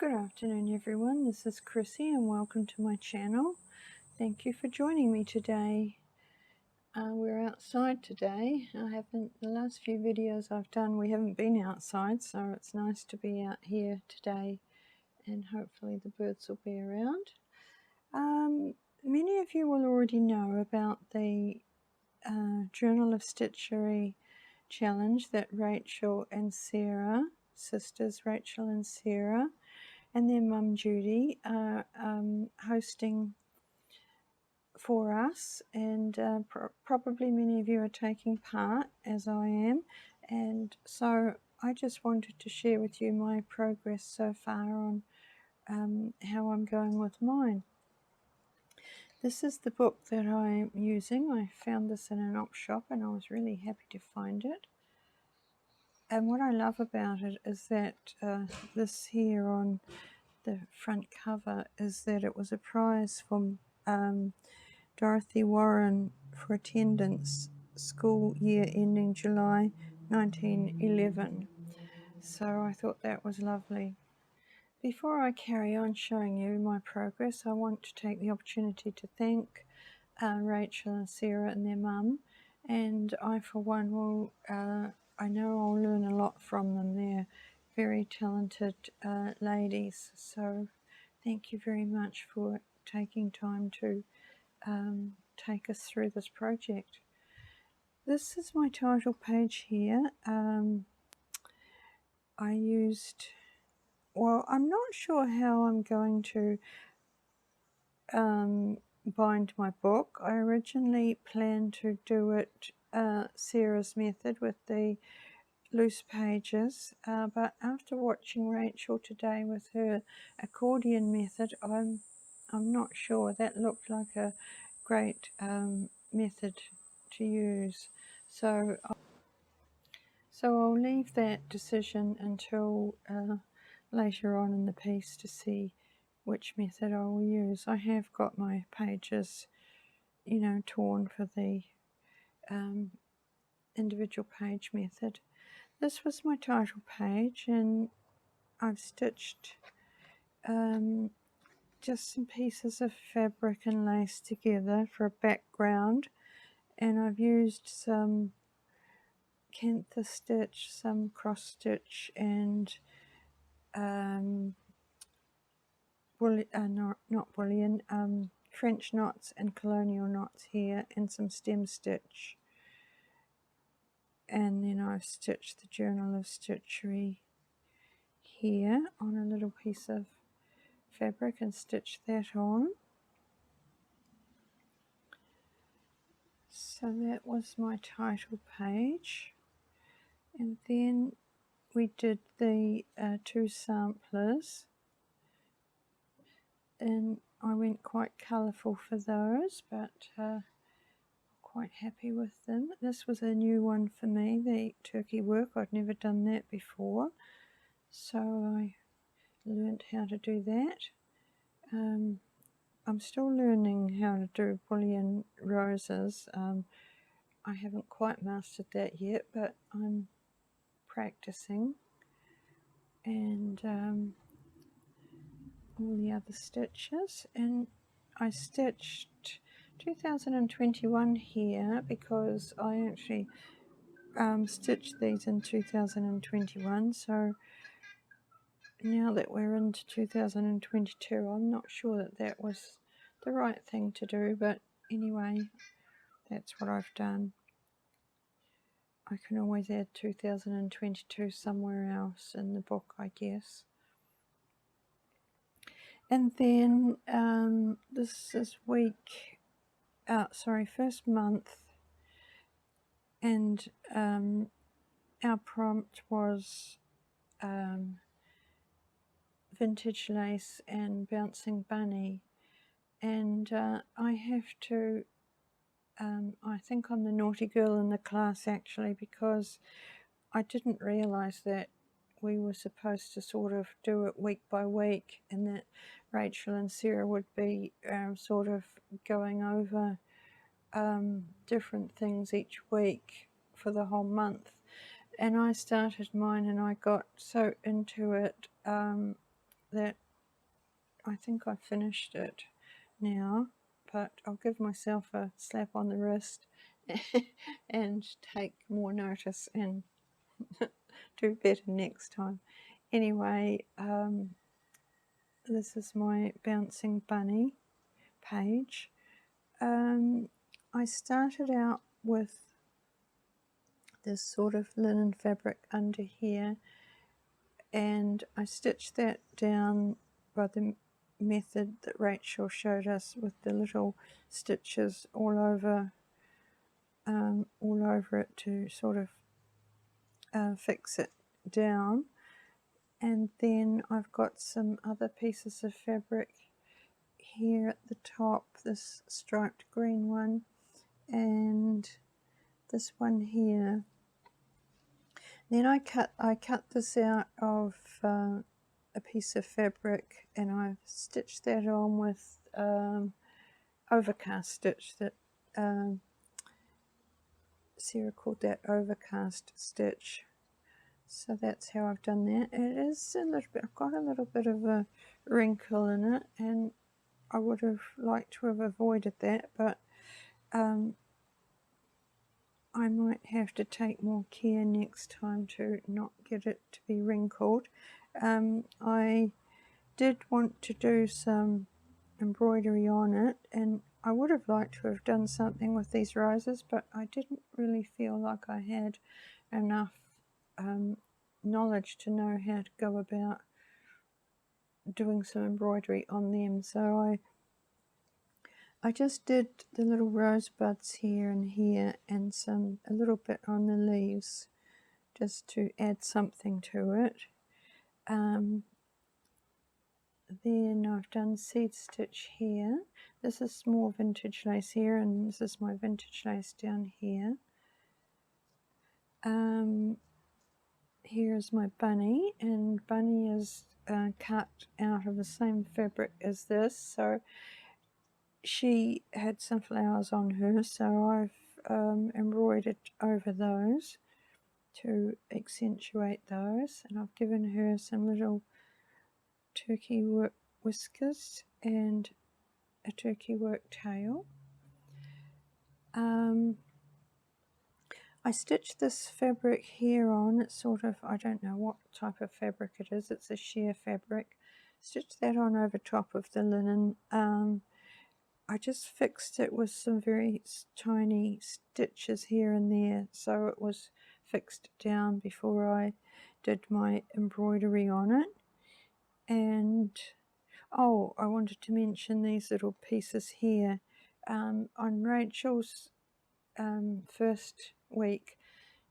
Good afternoon everyone, this is Chrissy and welcome to my channel. Thank you for joining me today. We're outside today. The last few videos I've done we haven't been outside, so it's nice to be out here today and hopefully the birds will be around. Many of you will already know about the Journal of Stitchery challenge that Rachel and Sarah, sisters Rachel and Sarah, and their mum Judy are hosting for us, and probably many of you are taking part as I am, and so I just wanted to share with you my progress so far on how I'm going with mine. This is the book that I'm using. I found this in an op shop and I was really happy to find it. And what I love about it is that this here on the front cover is that it was a prize from Dorothy Warren for attendance school year ending July 1911. So I thought that was lovely. Before I carry on showing you my progress, I want to take the opportunity to thank Rachel and Sarah and their mum, and I for one will, I know I'll learn a lot from them. They're very talented ladies, so thank you very much for taking time to take us through this project. This is my title page here. I used, well, I'm not sure how I'm going to bind my book. I originally planned to do it Sarah's method with the loose pages, but after watching Rachel today with her accordion method, I'm not sure. That looked like a great method to use, so I'll leave that decision until later on in the piece to see which method I will use. I have got my pages, you know, torn for the individual page method. This was my title page, and I've stitched just some pieces of fabric and lace together for a background, and I've used some Canthus stitch, some cross stitch, and not bullion, French knots and colonial knots here, and some stem stitch. And then I've stitched the Journal of Stitchery here on a little piece of fabric and stitched that on. So that was my title page, and then we did the two samplers, and I went quite colourful for those, but quite happy with them. This was a new one for me, the turkey work. I'd never done that before, so I learnt how to do that. I'm still learning how to do bullion roses. I haven't quite mastered that yet, but I'm practicing, and all the other stitches. And I stitched 2021 here because I actually stitched these in 2021, so now that we're into 2022, I'm not sure that that was the right thing to do, but anyway, that's what I've done. I can always add 2022 somewhere else in the book, I guess. And then this is first month, and our prompt was vintage lace and bouncing bunny, and I have to I think I'm the naughty girl in the class actually, because I didn't realise that we were supposed to sort of do it week by week, and that Rachel and Sarah would be sort of going over different things each week for the whole month. And I started mine and I got so into it that I think I finished it now, but I'll give myself a slap on the wrist and take more notice and do better next time. Anyway, this is my bouncing bunny page. I started out with this sort of linen fabric under here, and I stitched that down by the method that Rachel showed us, with the little stitches all over it to sort of fix it down. And then I've got some other pieces of fabric here at the top, this striped green one and this one here. Then I cut this out of a piece of fabric, and I've stitched that on with overcast stitch that Sarah called that overcast stitch. So that's how I've done that. It is a little bit, I've got a little bit of a wrinkle in it, and I would have liked to have avoided that, but I might have to take more care next time to not get it to be wrinkled. I did want to do some embroidery on it, and I would have liked to have done something with these roses, but I didn't really feel like I had enough knowledge to know how to go about doing some embroidery on them. So I just did the little rosebuds here and here, and a little bit on the leaves, just to add something to it. Then I've done seed stitch here. This is more vintage lace here, and this is my vintage lace down here. Here's my bunny, and bunny is cut out of the same fabric as this. So she had some flowers on her, so I've embroidered over those to accentuate those, and I've given her some little turkey work whiskers and a turkey work tail. I stitched this fabric here on. It's sort of, I don't know what type of fabric it is. It's a sheer fabric. Stitched that on over top of the linen. I just fixed it with some very tiny stitches here and there, so it was fixed down before I did my embroidery on it. And oh, I wanted to mention these little pieces here. On Rachel's first week,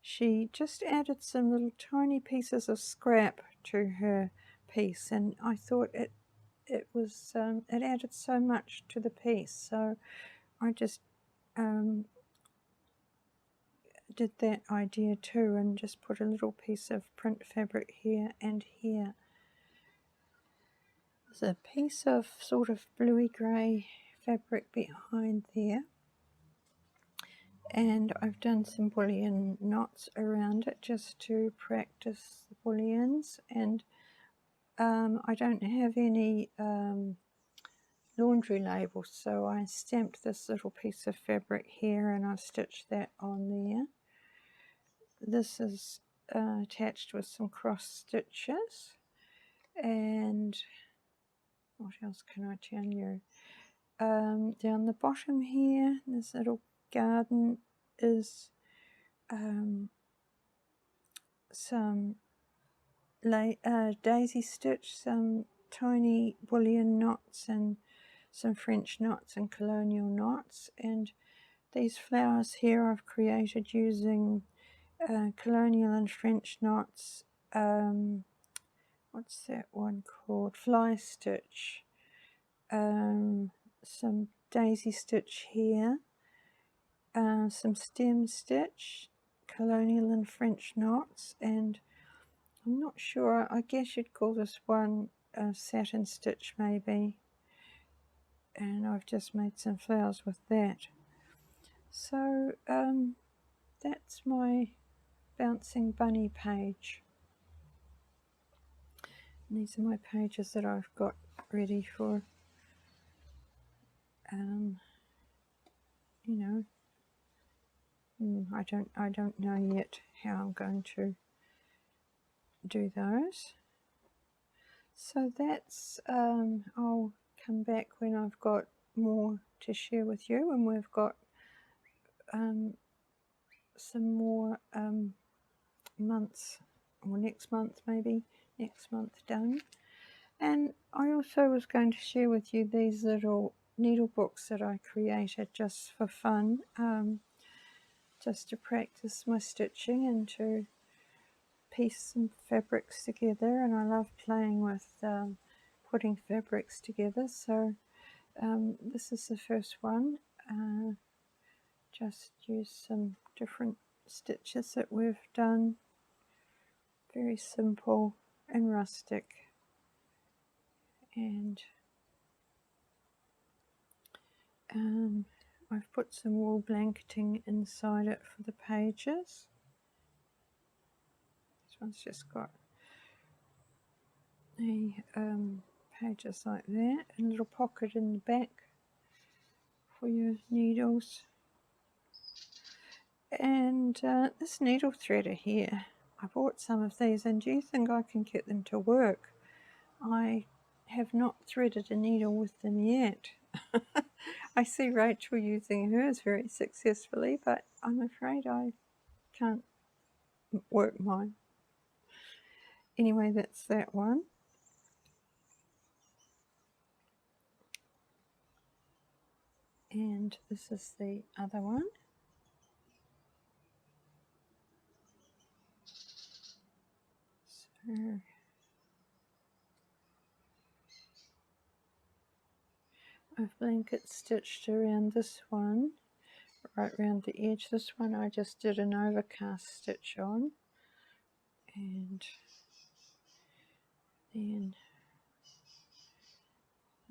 she just added some little tiny pieces of scrap to her piece, and I thought it added so much to the piece, so I just did that idea too, and just put a little piece of print fabric here and here. There's a piece of sort of bluey grey fabric behind there, and I've done some bullion knots around it just to practice the bullions. And I don't have any laundry labels, so I stamped this little piece of fabric here, and I've stitched that on there. This is attached with some cross stitches, and what else can I tell you? Down the bottom here, this little garden is some daisy stitch, some tiny bullion knots, and some French knots and colonial knots. And these flowers here I've created using colonial and French knots. What's that one called? Fly stitch. Some daisy stitch here, some stem stitch, colonial and French knots, and I'm not sure, I guess you'd call this one satin stitch maybe, and I've just made some flowers with that. So that's my bouncing bunny page. These are my pages that I've got ready for, you know, I don't know yet how I'm going to do those. So that's, I'll come back when I've got more to share with you, and we've got some more months, or next month maybe, next month done. And I also was going to share with you these little needle books that I created just for fun, just to practice my stitching and to piece some fabrics together. And I love playing with putting fabrics together. So this is the first one. Just use some different stitches that we've done. Very simple and rustic. And I've put some wool blanketing inside it for the pages. This one's just got a pages like that, and a little pocket in the back for your needles. And this needle threader here, I bought some of these, and do you think I can get them to work? I have not threaded a needle with them yet. I see Rachel using hers very successfully, but I'm afraid I can't work mine. Anyway, that's that one. And this is the other one. So I've blanket stitched around this one, right around the edge. This one I just did an overcast stitch on, and then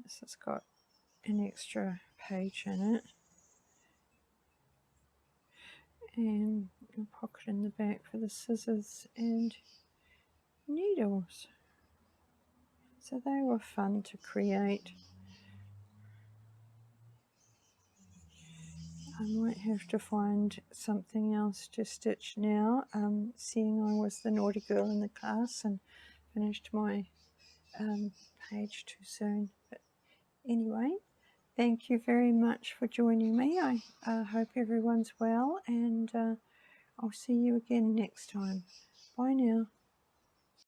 this has got an extra page in it, and a pocket in the back for the scissors and needles. So they were fun to create. I might have to find something else to stitch now, seeing I was the naughty girl in the class and finished my page too soon. But anyway, thank you very much for joining me. I hope everyone's well, and I'll see you again next time. Bye now.